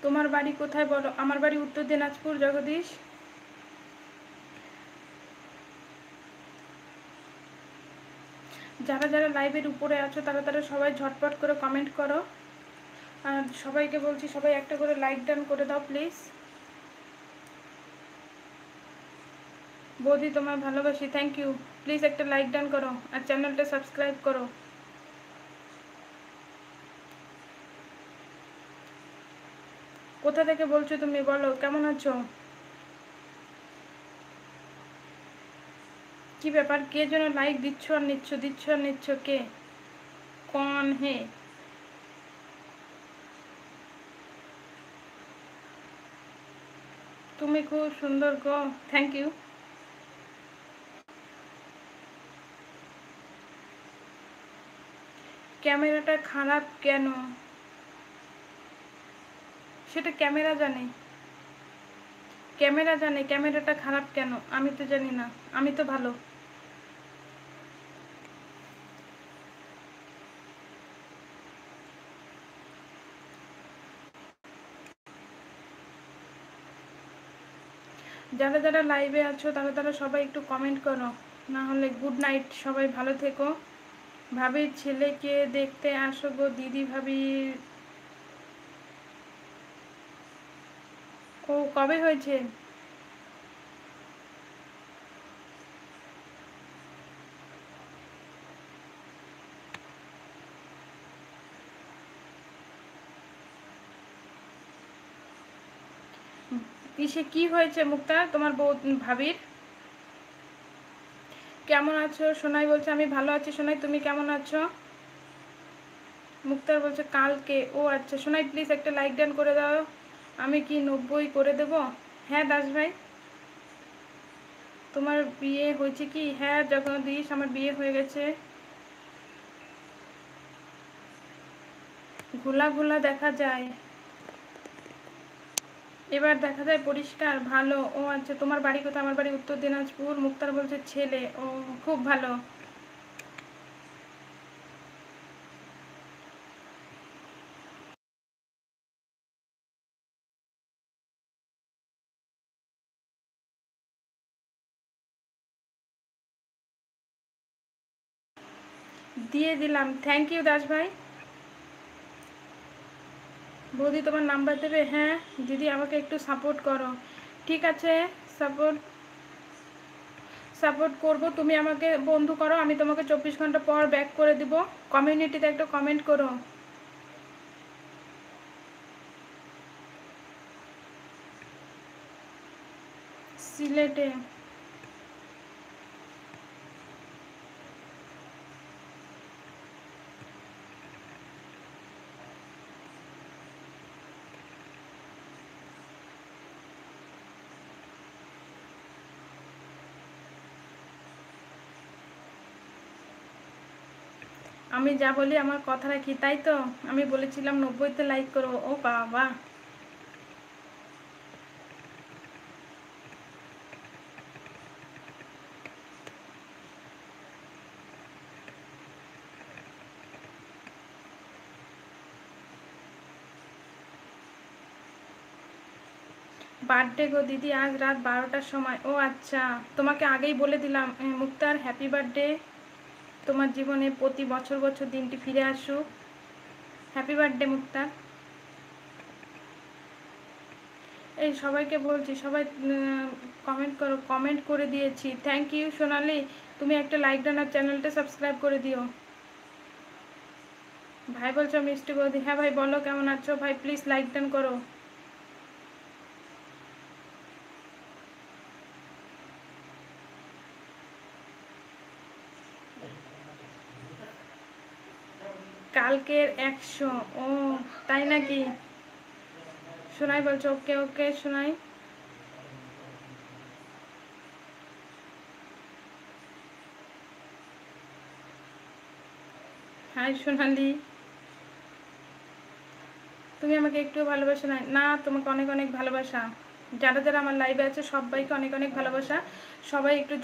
তোমার বাড়ি কোথায় বলো? আমার বাড়ি উত্তর দিনাজপুর, জগদীশ। যারা যারা লাইভের উপরে আছো তারা তারা সবাই ঝটপট করে কমেন্ট করো। আর সবাইকে বলছি সবাই একটা করে লাইক ডান করে দাও প্লিজ। বৌদি তোমায় ভালোবাসি, থ্যাংক ইউ। প্লিজ একটা লাইক ডান করো আর চ্যানেলটা সাবস্ক্রাইব করো। কোথা থেকে বলছো তুমি, বলো কেমন আছো? কি ব্যাপার, কে যেন লাইক দিচ্ছ আর নিচ্ছ কে? কন হে? তুমি খুব সুন্দর গো, থ্যাংক ইউ। ক্যামেরাটা খারাপ কেন? সেটা ক্যামেরা জানে ক্যামেরাটা খারাপ কেন, আমি তো জানি না, আমি তো ভালো। যারা যারা লাইভে আছো তারা তারা সবাই একটু কমেন্ট করো, না হলে গুড নাইট, সবাই ভালো থেকো। ভাবির ছেলেকে দেখতে আসো গো দিদি, ভাবির ও কবে হয়েছে? ইসে কি হয়েছে মুক্তা তোমার বউ ভাবির? কেমন আছো? সোনাই বলছে আমি ভালো আছি। সোনাই তুমি কেমন আছো? মুক্তার বলছে কালকে, ও আচ্ছা। সোনাই প্লিজ একটা লাইক ডান করে দাও। আমি কি 90 করে দেব? হ্যাঁ দাস ভাই, তোমার বিয়ে হয়েছে কি? হ্যাঁ জগদীশ, আমার বিয়ে হয়ে গেছে। ঘোলা ঘোলা দেখা যায়, এবার দেখা যায় পরিষ্কার, ভালো। ও আচ্ছা, তোমার বাড়ি কোথায়? আমার বাড়ি উত্তর দিনাজপুর। মুক্তার বলছে ছেলে, ও খুব ভালো। দিয়ে দিলাম, থ্যাংক ইউ দাস ভাই। বৌদি তোমার নাম্বার দেবে? হ্যাঁ দিদি, আমাকে একটু সাপোর্ট করো। ঠিক আছে, সাপোর্ট সাপোর্ট করবো। তুমি আমাকে বন্ধু করো, আমি তোমাকে 24 ঘন্টা পর ব্যাক করে দিব। কমিউনিটিতে একটা কমেন্ট করো। সিলেটে? আমি যা বলি আমার কথা রাখি, তাই তো? আমি বলেছিলাম 90-তে লাইক করো। ও বাবা, বার্থডে গো দিদি আজ রাত 12টার সময়। ও আচ্ছা, তোমাকে আগেই বলে দিলাম। মুক্তার হ্যাপি বার্থডে, তোমার জীবনে প্রতি বছর বছর দিনটি ফিরে আসুক। হ্যাপি বার্থডে মুক্তা। এই সবাইকে বলছি, সবাই কমেন্ট করো। কমেন্ট করে দিয়েছি, থ্যাংক ইউ সোনালি। তুমি একটা লাইক ডান আর চ্যানেলটা সাবস্ক্রাইব করে দিও। ভাই বলছো মিষ্টি বৌদি? হ্যাঁ ভাই বলো কেমন আছো? ভাই প্লিজ লাইক ডান করো। কালকের 100? ও তাই নাকি? শোনাই বলছো ওকে ওকে শোনাই। হাই সোনালি, তুমি আমাকে একটু ভালোবাসা না? না, তোমাকে অনেক অনেক ভালোবাসা। যারা যারা আমার লাইভে আছে সবাইকে অনেক অনেক ভালোবাসা। সবাই একটু